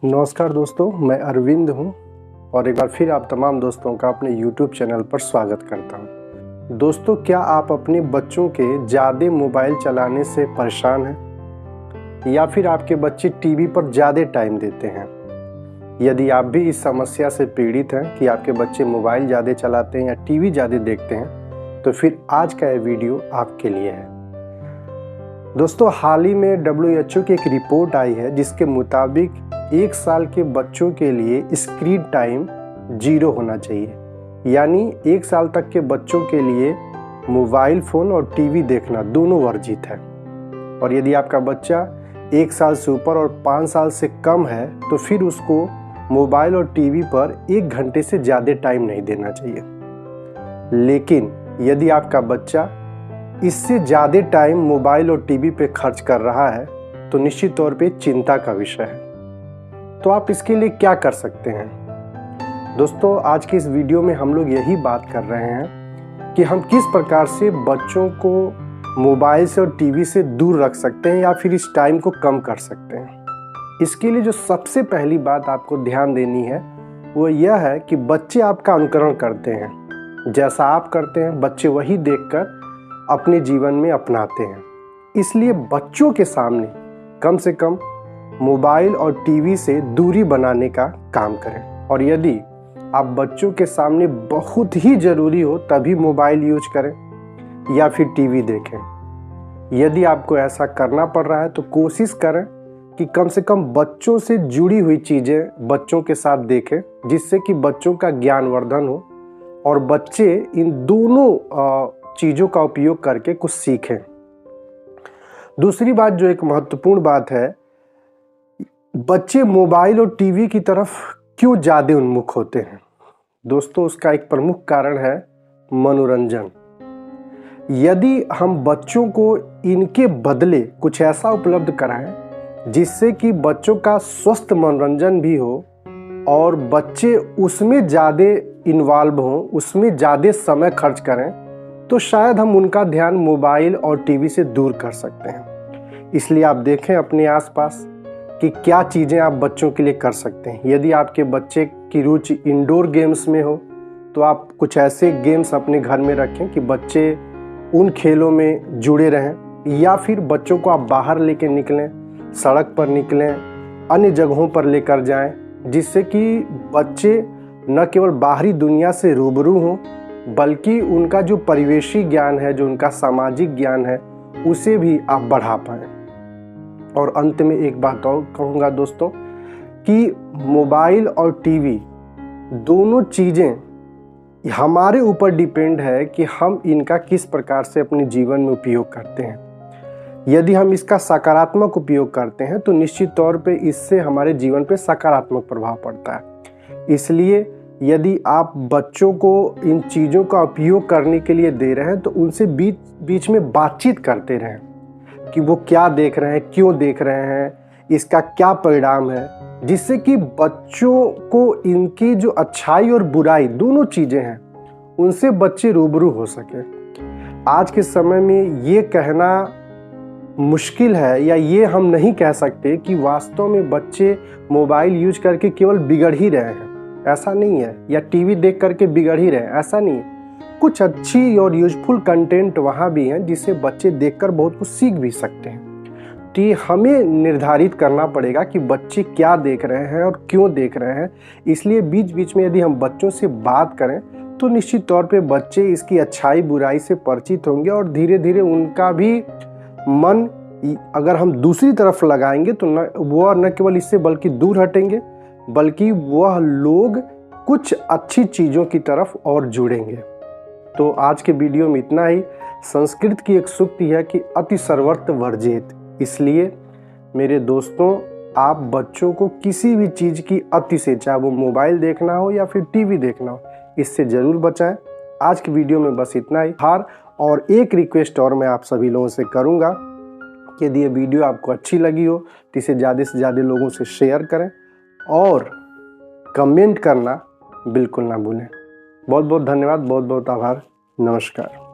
नमस्कार दोस्तों, मैं अरविंद हूं और एक बार फिर आप तमाम दोस्तों का अपने YouTube चैनल पर स्वागत करता हूं। दोस्तों, क्या आप अपने बच्चों के ज़्यादा मोबाइल चलाने से परेशान हैं या फिर आपके बच्चे टीवी पर ज़्यादा टाइम देते हैं? यदि आप भी इस समस्या से पीड़ित हैं कि आपके बच्चे मोबाइल ज़्यादा चलाते हैं या टीवी ज़्यादा देखते हैं, तो फिर आज का यह वीडियो आपके लिए है। दोस्तों, हाल ही में WHO की एक रिपोर्ट आई है जिसके मुताबिक 1 साल के बच्चों के लिए स्क्रीन टाइम 0 होना चाहिए। यानी 1 साल तक के बच्चों के लिए मोबाइल फ़ोन और टीवी देखना दोनों वर्जित है। और यदि आपका बच्चा 1 साल से ऊपर और 5 साल से कम है तो फिर उसको मोबाइल और टीवी पर 1 घंटे से ज़्यादा टाइम नहीं देना चाहिए। लेकिन यदि आपका बच्चा इससे ज़्यादा टाइम मोबाइल और टीवी पे खर्च कर रहा है तो निश्चित तौर पे चिंता का विषय है। तो आप इसके लिए क्या कर सकते हैं? दोस्तों, आज के इस वीडियो में हम लोग यही बात कर रहे हैं कि हम किस प्रकार से बच्चों को मोबाइल से और टीवी से दूर रख सकते हैं या फिर इस टाइम को कम कर सकते हैं। इसके लिए जो सबसे पहली बात आपको ध्यान देनी है वो यह है कि बच्चे आपका अनुकरण करते हैं। जैसा आप करते हैं बच्चे वही देखकर अपने जीवन में अपनाते हैं। इसलिए बच्चों के सामने कम से कम मोबाइल और टीवी से दूरी बनाने का काम करें। और यदि आप बच्चों के सामने बहुत ही ज़रूरी हो तभी मोबाइल यूज करें या फिर टीवी देखें। यदि आपको ऐसा करना पड़ रहा है तो कोशिश करें कि कम से कम बच्चों से जुड़ी हुई चीज़ें बच्चों के साथ देखें, जिससे कि बच्चों का ज्ञानवर्धन हो और बच्चे इन दोनों चीज़ों का उपयोग करके कुछ सीखें। दूसरी बात जो एक महत्वपूर्ण बात है, बच्चे मोबाइल और टीवी की तरफ क्यों ज़्यादा उन्मुख होते हैं? दोस्तों, उसका एक प्रमुख कारण है मनोरंजन। यदि हम बच्चों को इनके बदले कुछ ऐसा उपलब्ध कराएं जिससे कि बच्चों का स्वस्थ मनोरंजन भी हो और बच्चे उसमें ज़्यादा इन्वॉल्व हों, उसमें ज़्यादा समय खर्च करें, तो शायद हम उनका ध्यान मोबाइल और टीवी से दूर कर सकते हैं। इसलिए आप देखें अपने आसपास कि क्या चीज़ें आप बच्चों के लिए कर सकते हैं। यदि आपके बच्चे की रुचि इंडोर गेम्स में हो तो आप कुछ ऐसे गेम्स अपने घर में रखें कि बच्चे उन खेलों में जुड़े रहें, या फिर बच्चों को आप बाहर लेकर निकलें, सड़क पर निकलें, अन्य जगहों पर लेकर जाएं, जिससे कि बच्चे न केवल बाहरी दुनिया से रूबरू हों बल्कि उनका जो परिवेशी ज्ञान है, जो उनका सामाजिक ज्ञान है, उसे भी आप बढ़ा पाएँ। और अंत में एक बात और कहूँगा दोस्तों कि मोबाइल और टीवी दोनों चीज़ें हमारे ऊपर डिपेंड है कि हम इनका किस प्रकार से अपने जीवन में उपयोग करते हैं। यदि हम इसका सकारात्मक उपयोग करते हैं तो निश्चित तौर पे इससे हमारे जीवन पे सकारात्मक प्रभाव पड़ता है। इसलिए यदि आप बच्चों को इन चीज़ों का उपयोग करने के लिए दे रहे हैं तो उनसे बीच में बातचीत करते रहें कि वो क्या देख रहे हैं, क्यों देख रहे हैं, इसका क्या परिणाम है, जिससे कि बच्चों को इनकी जो अच्छाई और बुराई दोनों चीज़ें हैं उनसे बच्चे रूबरू हो सके। आज के समय में ये कहना मुश्किल है या ये हम नहीं कह सकते कि वास्तव में बच्चे मोबाइल यूज करके केवल बिगड़ ही रहे हैं, ऐसा नहीं है, या टीवी देख करके बिगड़ ही रहे हैं, ऐसा नहीं है। कुछ अच्छी और यूजफुल कंटेंट वहाँ भी हैं जिसे बच्चे देखकर बहुत कुछ सीख भी सकते हैं। तो ये हमें निर्धारित करना पड़ेगा कि बच्चे क्या देख रहे हैं और क्यों देख रहे हैं। इसलिए बीच बीच में यदि हम बच्चों से बात करें तो निश्चित तौर पे बच्चे इसकी अच्छाई बुराई से परिचित होंगे और धीरे धीरे उनका भी मन अगर हम दूसरी तरफ लगाएंगे तो वह न केवल इससे बल्कि दूर हटेंगे बल्कि वह लोग कुछ अच्छी चीज़ों की तरफ और जुड़ेंगे। तो आज के वीडियो में इतना ही। संस्कृत की एक सूक्ति है कि अति सर्वत्र वर्जित। इसलिए मेरे दोस्तों, आप बच्चों को किसी भी चीज़ की अति से, चाहे वो मोबाइल देखना हो या फिर टीवी देखना हो, इससे ज़रूर बचाएं। आज की वीडियो में बस इतना ही। और एक रिक्वेस्ट और मैं आप सभी लोगों से करूँगा कि यदि ये वीडियो आपको अच्छी लगी हो तो इसे ज़्यादा से ज़्यादा लोगों से शेयर करें और कमेंट करना बिल्कुल ना भूलें। बहुत बहुत धन्यवाद, बहुत बहुत आभार, नमस्कार।